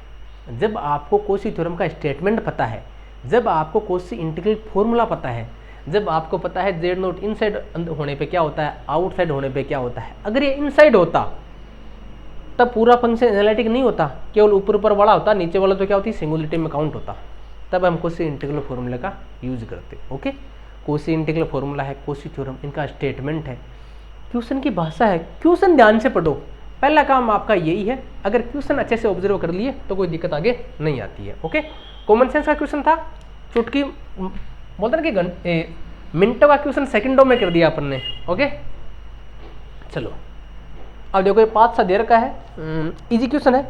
जब आपको कोशी थ्योरम का स्टेटमेंट पता है, जब आपको कोशी इंटीग्रल फॉर्मूला पता है, जब आपको पता है जेड नोट इनसाइड होने पे क्या होता है, आउटसाइड होने पे क्या होता है। अगर ये इनसाइड होता तब पूरा फंक्शन एनालिटिक नहीं होता, केवल ऊपर ऊपर वाला होता, नीचे वाला तो क्या होती सिंगुलरिटी में काउंट होता। तब हम कोशी इंटीग्रल फॉर्मूले का यूज करते। ओके, कोशी इंटीग्रल फॉर्मूला है, कोशी थ्योरम, इनका स्टेटमेंट है, क्वेश्चन की भाषा है। क्वेश्चन ध्यान से पढ़ो, पहला काम आपका यही है। अगर क्वेश्चन अच्छे से ऑब्जर्व कर लिए तो कोई दिक्कत आगे नहीं आती है। ओके, कॉमन सेंस का क्वेश्चन था, चुटकी बोलते ना कि मिनटों का क्वेश्चन सेकंडों में कर दिया अपन ने। ओके, चलो अब देखो ये 5 सा दे रखा है, इजी क्वेश्चन है,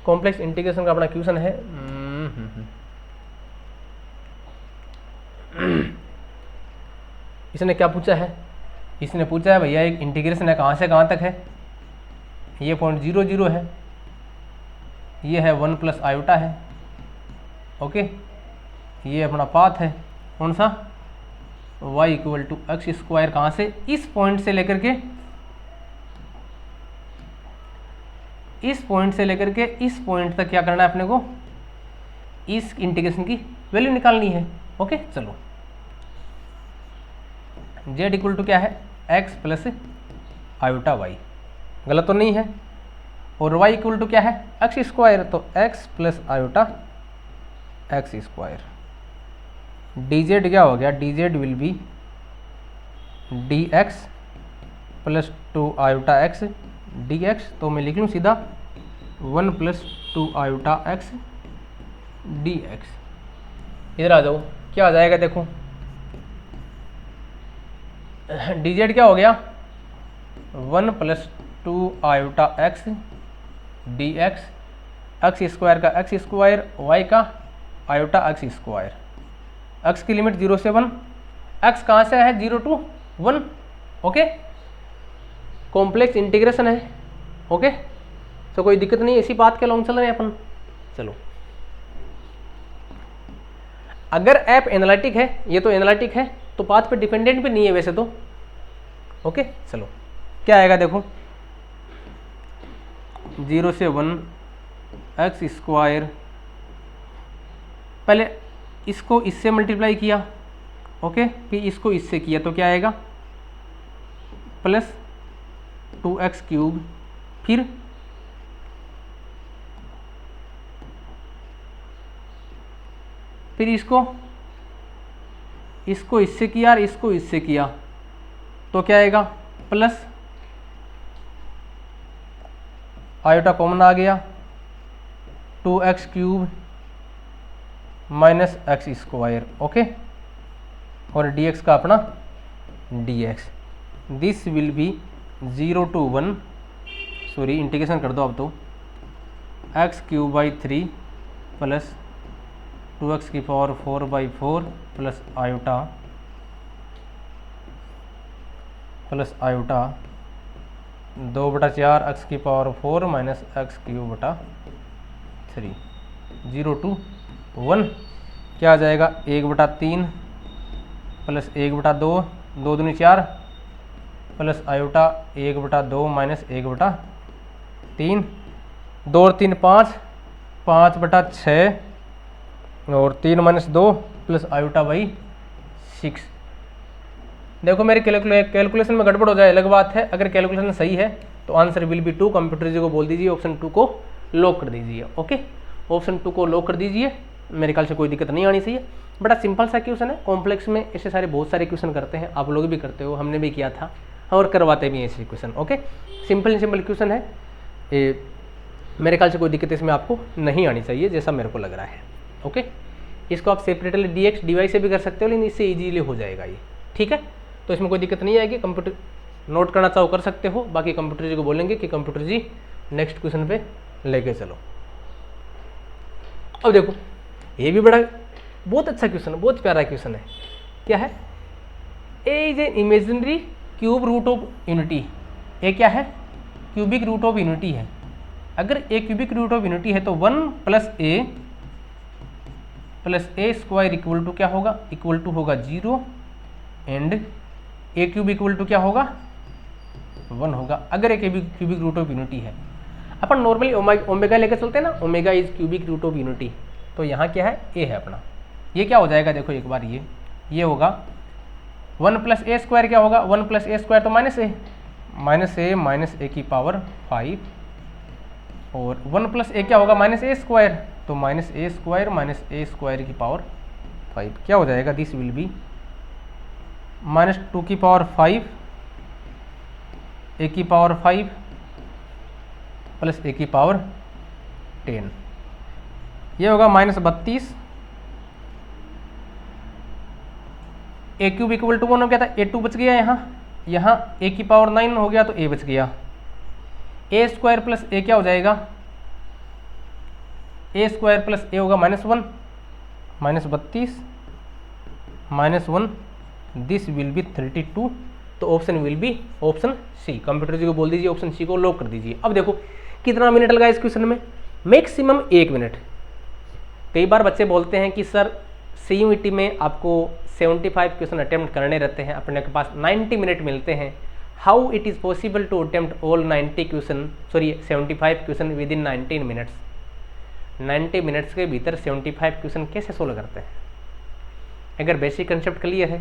कॉम्प्लेक्स इंटीग्रेशन का अपना क्वेश्चन है। इसने क्या पूछा है, इसने पूछा है भैया एक इंटीग्रेशन है कहाँ से कहाँ तक है, ये पॉइंट 0 0 है, ये है 1 प्लस आयोटा है। ओके, ये अपना पाथ है कौन सा, y equal to X square, कहाँ से, इस पॉइंट से लेकर के इस पॉइंट तक क्या करना है अपने को, इस इंटीग्रेशन की वैल्यू निकालनी है। ओके, चलो z इक्वल टू क्या है, x प्लस आयोटा y, गलत तो नहीं है, और y इक्वल टू क्या है, एक्स स्क्वायर, तो x plus iota X square. dz क्या हो गया, dz will be dx plus 2 iota x dx, तो मैं लिख लूँ सीधा 1 प्लस 2 आयोटा x dx। इधर आ जाओ, क्या आ जाएगा देखो, dz क्या हो गया, 1 plus 2 iota x dx, x square का एक्स स्क्वायर, y का आयोटा एक्स स्क्वायर, x की लिमिट 0 से 1, x कहाँ से है 0 to 1। ओके, कॉम्प्लेक्स इंटीग्रेशन है। ओके, तो कोई दिक्कत नहीं, इसी बात के लॉन्ग चल रहे हैं अपन। चलो, अगर ऐप एनालिटिक है, ये तो एनालिटिक है, तो पाथ पे डिपेंडेंट भी नहीं है वैसे तो। ओके, चलो क्या आएगा देखो, 0 से 1 एक्स स्क्वायर, पहले इसको इससे मल्टीप्लाई किया। ओके, फिर इसको इससे किया तो क्या आएगा, प्लस 2x क्यूब, फिर इसको इससे किया और इसको इससे किया तो क्या आएगा, प्लस आयोटा कॉमन आ गया, 2x cube minus x square. Okay, और dx का अपना dx, this will be 0 to 1, sorry integration कर दो अब तो, x cube by 3 plus 2x की पावर 4/4 प्लस आयोटा 2/4 x की पावर 4 माइनस एक्स क्यूब बटा 3, 0 to 1 क्या आ जाएगा, 1/3 प्लस 1/2, 2 दूनी 4 प्लस आयोटा 1/2 माइनस 1/3, 2 और 3 5, 5/6 और 3 माइनस 2 प्लस आयोटा बाई 6। देखो मेरे कैलकुलेशन में गड़बड़ हो जाए अलग बात है, अगर कैलकुलेशन सही है तो answer will be 2, computer ji को बोल दीजिए ऑप्शन 2 को लॉक कर दीजिए। ओके, ऑप्शन 2 को लॉक कर दीजिए, मेरे ख्याल से कोई दिक्कत नहीं आनी चाहिए। बड़ा सिंपल सा क्वेश्चन है, कॉम्प्लेक्स में ऐसे सारे बहुत सारे क्वेश्चन करते हैं, आप लोग भी करते हो, हमने भी किया था और करवाते भी हैं ऐसे क्वेश्चन। ओके, सिंपल क्वेश्चन है, मेरे ख्याल से कोई दिक्कत इसमें आपको नहीं आनी चाहिए जैसा मेरे को लग रहा है। ओके, इसको आप सेपरेटली dx dy से भी कर सकते हो, लेकिन इससे इजीली हो जाएगा ये, ठीक है, तो इसमें कोई दिक्कत नहीं आएगी। कंप्यूटर नोट करना चाहो कर सकते हो, बाकी कंप्यूटर जी को बोलेंगे कि कंप्यूटर जी नेक्स्ट क्वेश्चन पे लेके चलो। अब देखो ये भी बड़ा बहुत अच्छा क्वेश्चन है, बहुत प्यारा क्वेश्चन है। क्या है, A is a imaginary cube root of unity, A क्या है, क्यूबिक रूट ऑफ यूनिटी है। अगर A cubic root of unity है तो 1 plus A square equal to क्या होगा, इक्वल टू होगा 0 and A cube equal to क्या होगा, 1 होगा। अगर A cubic root of unity है, अपन नॉर्मली ओमेगा लेकर चलते हैं ना, omega is cubic root of unity, तो यहाँ क्या है, ए है अपना, ये क्या हो जाएगा देखो एक बार, ये होगा 1 प्लस ए स्क्वायर, क्या होगा 1 प्लस ए स्क्वायर तो माइनस ए की पावर 5 और 1 प्लस ए क्या होगा माइनस ए स्क्वायर, तो माइनस ए स्क्वायर की पावर 5 क्या हो जाएगा, दिस विल बी माइनस 2 की पावर 5 ए की पावर 5 प्लस ए की पावर 10, ये होगा minus 32। A cube equal to 1 हो गया था, ए2 बच गया यहाँ ए की पावर 9 हो गया तो ए बच गया। ए स्क्वायर प्लस ए क्या हो जाएगा, ए स्क्वायर प्लस ए होगा -1 -32 -1, दिस विल बी 32। तो option will be option C. Computer ji को बोल दीजिए ऑप्शन सी को लॉक कर दीजिए। अब देखो कितना मिनट लगा इस क्वेश्चन में, मैक्सिमम 1 मिनट। कई बार बच्चे बोलते हैं कि सर CUET में आपको 75 क्वेश्चन अटेम्प्ट करने रहते हैं, अपने के पास 90 मिनट मिलते हैं, how it is possible to attempt all 75 question within 19 minutes. 90 minutes के भीतर 75 क्वेश्चन कैसे सोल्व करते हैं। अगर बेसिक कंसेप्ट क्लियर है,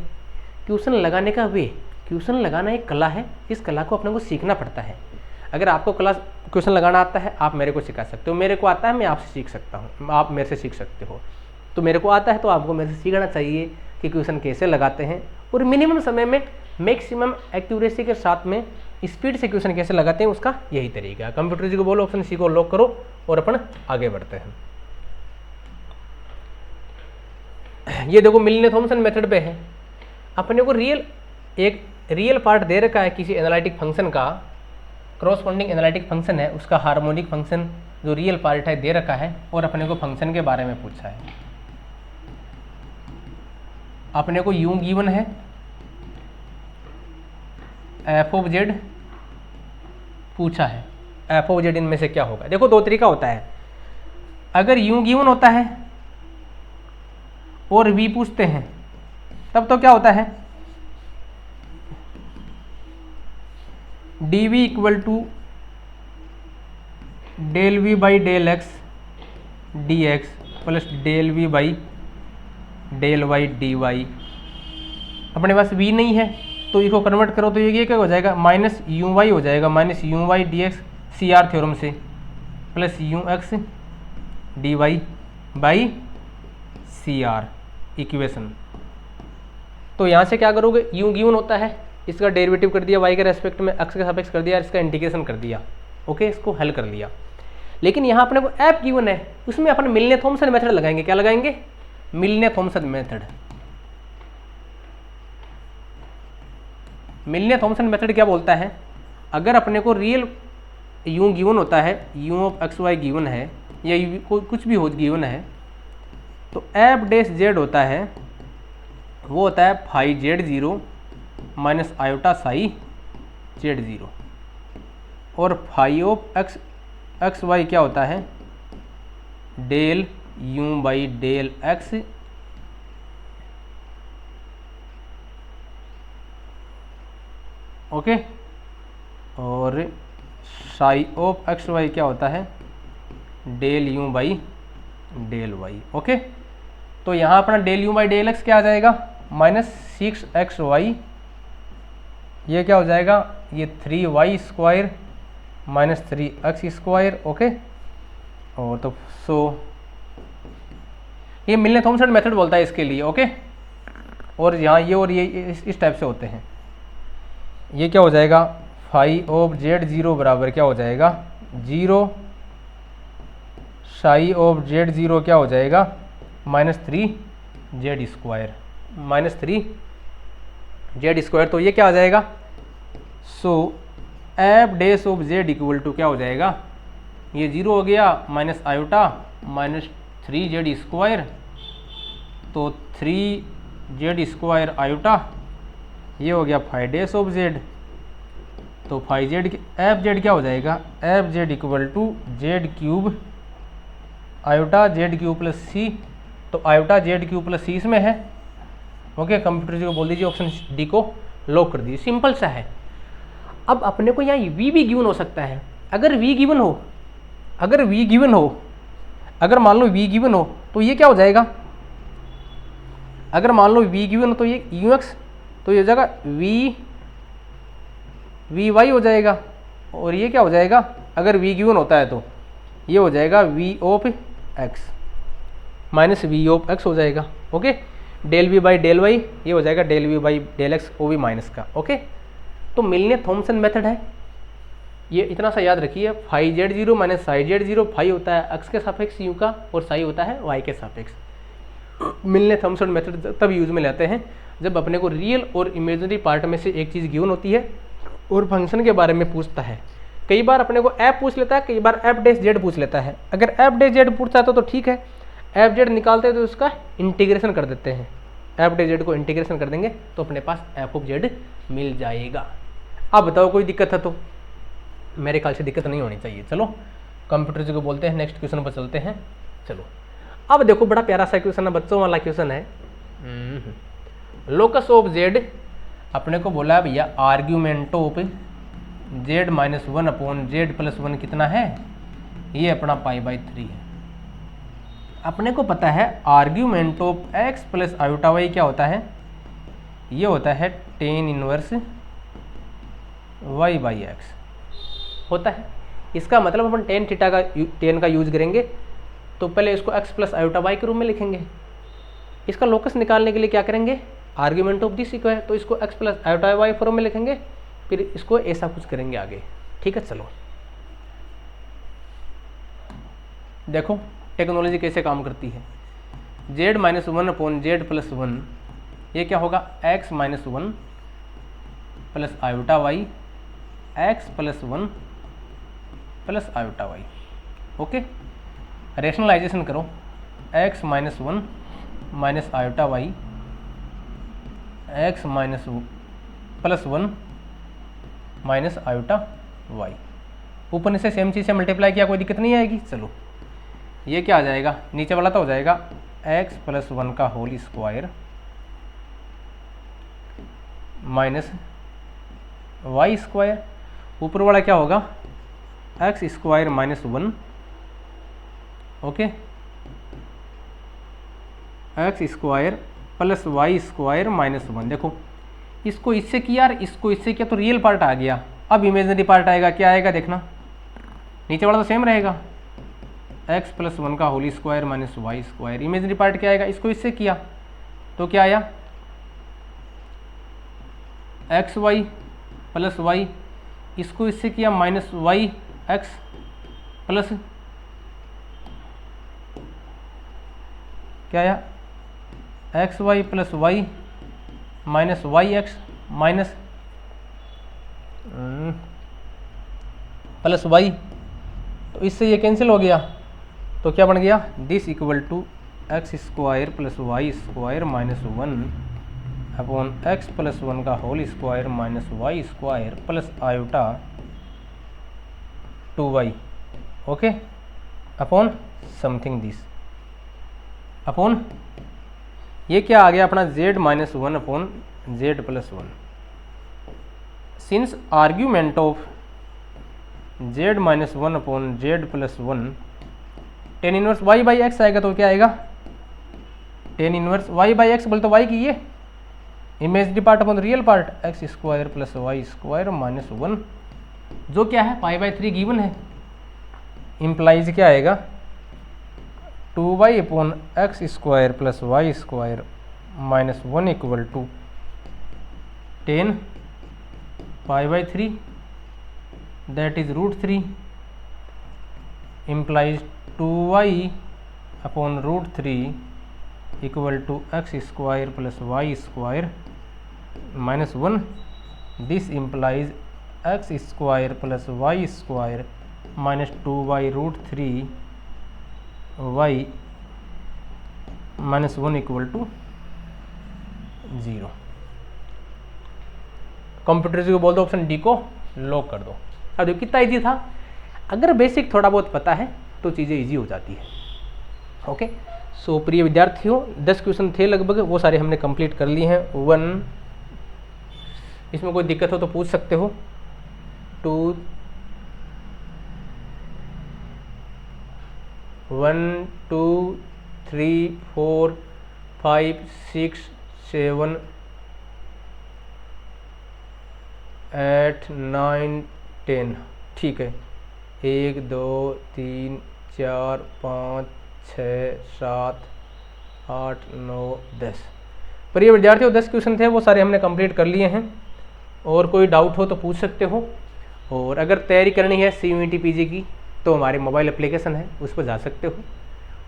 क्वेश्चन लगाने का वे, क्वेश्चन लगाना एक कला है, इस कला को अपने को सीखना पड़ता है। अगर आपको क्वेश्चन लगाना आता है आप मेरे को सिखा सकते हो, मेरे को आता है मैं आपसे सीख सकता हूँ, आप मेरे से सीख सकते हो। तो मेरे को आता है तो आपको मेरे से सीखना चाहिए कि क्वेश्चन कैसे लगाते हैं और मिनिमम समय में मैक्सिमम एक्यूरेसी के साथ में स्पीड से क्वेश्चन कैसे लगाते हैं, उसका यही तरीका है। कंप्यूटर जी को बोलो ऑप्शन सी को लॉक करो और अपन आगे बढ़ते हैं। ये देखो मिलने थॉमसन मेथड पे है, अपने को एक रियल पार्ट दे रखा है किसी एनालिटिक फंक्शन का, क्रॉसपोंडिंग एनालिटिक फंक्शन है, उसका हार्मोनिक फंक्शन जो रियल पार्ट है दे रखा है और अपने को फंक्शन के बारे में पूछा है। अपने को यूं गिवन है एफ ऑफ जेड पूछा है, एफ ऑफ जेड इनमें से क्या होगा। देखो दो तरीका होता है, अगर यूं गिवन होता है और वी पूछते हैं तब तो क्या होता है, D V equal to del V by del X D X plus del V by del Y D Y. अपने पास v नहीं है तो इसको कन्वर्ट करो तो ये क्या हो जाएगा, माइनस यू वाई हो जाएगा, minus U Y D X C R theorem से, plus U X D Y by C R equation. तो यहाँ से क्या करोगे, यू गिवन होता है, इसका डेरिवेटिव कर दिया y के रेस्पेक्ट में, x के सापेक्ष कर दिया, इसका इंटीग्रेशन कर दिया, ओके, इसको हल कर लिया। लेकिन यहाँ अपने को एफ गिवन है, उसमें अपन मिलने थॉमसन मेथड लगाएंगे। क्या लगाएंगे, मिलने थॉमसन मेथड। मिलने थॉमसन मेथड क्या बोलता है, अगर अपने को रियल यू गिवन होता है, U of X Y given है या कुछ भी हो गिवन है, तो एफ डैश जेड होता है, वो होता है phi Z zero minus iota psi Z zero, और फाई ऑफ एक्स वाई क्या होता है, del U by del X okay, और साई ऑफ एक्स वाई क्या होता है, del U by del Y, okay. तो यहाँ अपना del U by del X क्या आ जाएगा, -6xy, ये क्या हो जाएगा, ये 3y square minus 3x square, okay. और तो सो ये मिलने थॉमसन मेथड बोलता है इसके लिए, ओके। और यहाँ ये और ये इस टाइप से होते हैं। ये क्या हो जाएगा, फाई ऑफ जेड जीरो बराबर क्या हो जाएगा, 0, साई ऑफ जेड जीरो क्या हो जाएगा, -3z स्क्वायर, -3z स्क्वायर। तो ये क्या आ जाएगा, so F dash of Z equal to क्या हो जाएगा, ये 0 हो गया, minus iota minus 3z square, तो 3z स्क्वायर आयोटा, ये हो गया फाइव डैश ऑफ जेड, तो फाइव जेड एफ जेड क्या हो जाएगा, F Z equal to Z cube iota Z cube plus C, तो iota Z cube plus C इसमें है, ओके। कंप्यूटर जी को बोल दीजिए ऑप्शन डी को लॉक कर दीजिए, सिंपल सा है। अब अपने को यहाँ वी भी गिवन हो सकता है, अगर वी गिवन हो, अगर मान लो वी गिवन हो तो ये क्या हो जाएगा, अगर मान लो वी गिवन हो तो ये यू एक्स, तो ये हो जाएगा वी वी वाई हो जाएगा, और ये क्या हो जाएगा, अगर वी गिवन होता है तो ये हो जाएगा V of X minus V of X हो जाएगा। Okay, del V by del Y ये हो जाएगा del V by del X ओ वी माइनस का। ओके, तो मिलने थॉमसन मेथड है, ये इतना सा याद रखिए। Phi Z zero minus psi Z zero, phi होता है एक्स के सापेक्ष यू का और साई होता है वाई के सापेक्ष। मिलने थॉमसन मेथड तब यूज में लेते हैं जब अपने को रियल और इमेजिनरी पार्ट में से एक चीज़ गिवन होती है और फंक्शन के बारे में पूछता है। कई बार अपने को एफ पूछ लेता है, कई बार एफ डैश जेड पूछ लेता है। अगर एफ डैश जेड पूछता है तो ठीक है, एफ जेड निकालते हैं तो उसका इंटीग्रेशन कर देते हैं, एफ डैश जेड को इंटीग्रेशन कर देंगे तो अपने पास एफ ऑफ जेड मिल जाएगा। अब बताओ कोई दिक्कत है तो? मेरे ख्याल से दिक्कत नहीं होनी चाहिए। चलो कंप्यूटर जी को बोलते हैं, नेक्स्ट क्वेश्चन पर चलते हैं। चलो अब देखो बड़ा प्यारा सा क्वेश्चन है, बच्चों वाला क्वेश्चन है। लोकस ऑफ जेड अपने को बोला है भैया argument of Z minus one upon Z plus one कितना है, ये अपना पाई बाई 3 है। अपने को पता है argument of X plus iota Y क्या होता है, ये होता है tan inverse Y by X होता है। इसका मतलब अपन टेन का यूज करेंगे तो पहले इसको x प्लस आयोटा वाई के रूप में लिखेंगे। इसका लोकस निकालने के लिए क्या करेंगे, आर्ग्यूमेंट ऑफ दिस इक्वल है तो इसको x plus iota Y form में लिखेंगे, फिर इसको ऐसा कुछ करेंगे आगे। ठीक है, चलो देखो टेक्नोलॉजी कैसे काम करती है। Z minus one upon Z plus one, ये क्या होगा x minus one plus iota Y X plus one plus iota Y. Okay, rationalization करो, x minus one minus iota Y X minus plus one minus iota Y, ऊपर से same चीज़ से multiply किया, कोई दिक्कत नहीं आएगी। चलो ये क्या आ जाएगा, नीचे वाला तो हो जाएगा x प्लस वन का whole square minus Y square, ऊपर वाला क्या होगा X square minus one. Okay, X square plus Y square minus one. देखो इसको इससे किया और इसको इससे किया तो रियल पार्ट आ गया, अब इमेजिनरी पार्ट आएगा, क्या आएगा देखना, नीचे वाला तो सेम रहेगा एक्स प्लस वन का whole square minus Y square. Imaginary part क्या आएगा, इसको इससे किया तो क्या आया एक्स वाई प्लस वाई, इसको इससे किया माइनस वाई एक्स प्लस क्या आया X Y plus Y minus Y X minus plus Y, तो इससे ये कैंसिल हो गया तो क्या बन गया this equal to X square plus Y square minus one upon X plus one का whole square minus Y square plus iota two Y. Okay, upon something this upon ये क्या आ गया अपना z minus one upon Z plus one. Since argument of z minus one upon Z plus one tan inverse y by X आएगा तो क्या आएगा tan inverse y by X, बोलते y की ये imaginary part upon real part X square plus Y square minus one, जो क्या है पाई बाई 3 गिवन है, इम्प्लाइज क्या आएगा two Y upon X square plus Y square minus one equal to tan pi by 3 that is root 3 implies two Y upon root 3 equal to X square plus Y square minus one. This implies X square plus Y square minus to Y root 3 Y minus one equal to 0। Computer ji को बोल दो option D को lock कर दो। अब देखो कितना easy था, अगर बेसिक थोड़ा बहुत पता है तो चीज़ें इजी हो जाती है। ओके, सो प्रिय विद्यार्थियों 10 क्वेश्चन थे लगभग, वो सारे हमने कंप्लीट कर लिए हैं। 1 इसमें कोई दिक्कत हो तो पूछ सकते हो, 2 1 2 3 4 5 6 7 8 9 10, ठीक है, 1 2 3 4 5 6 7 8 9 10। पर ये विद्यार्थियों 10 क्वेश्चन थे, वो सारे हमने कंप्लीट कर लिए हैं। और कोई डाउट हो तो पूछ सकते हो। और अगर तैयारी करनी है CUET PG की तो हमारी मोबाइल एप्लीकेशन है, उस पर जा सकते हो,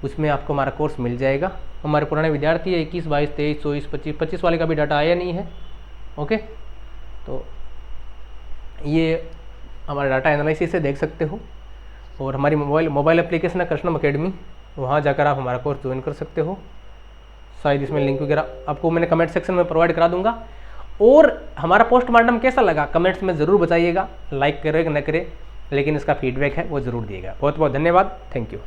उसमें आपको हमारा कोर्स मिल जाएगा। हमारे पुराने विद्यार्थी है 21 22 23 24 25 25 वाले का भी डाटा आया नहीं है। ओके, तो ये हमारा डाटा एनालिसिस से देख सकते हो। और हमारी मोबाइल एप्लीकेशन है कृष्णम अकेडमी, वहाँ जाकर आप हमारा कोर्स ज्वाइन कर सकते हो। शायद इसमें लिंक वगैरह आपको मैंने कमेंट सेक्शन में प्रोवाइड करा दूंगा। और हमारा पोस्टमार्टम कैसा लगा कमेंट्स में ज़रूर बताइएगा, लाइक करें न करें, लेकिन इसका फीडबैक है वो ज़रूर दिएगा। बहुत बहुत धन्यवाद, थैंक यू।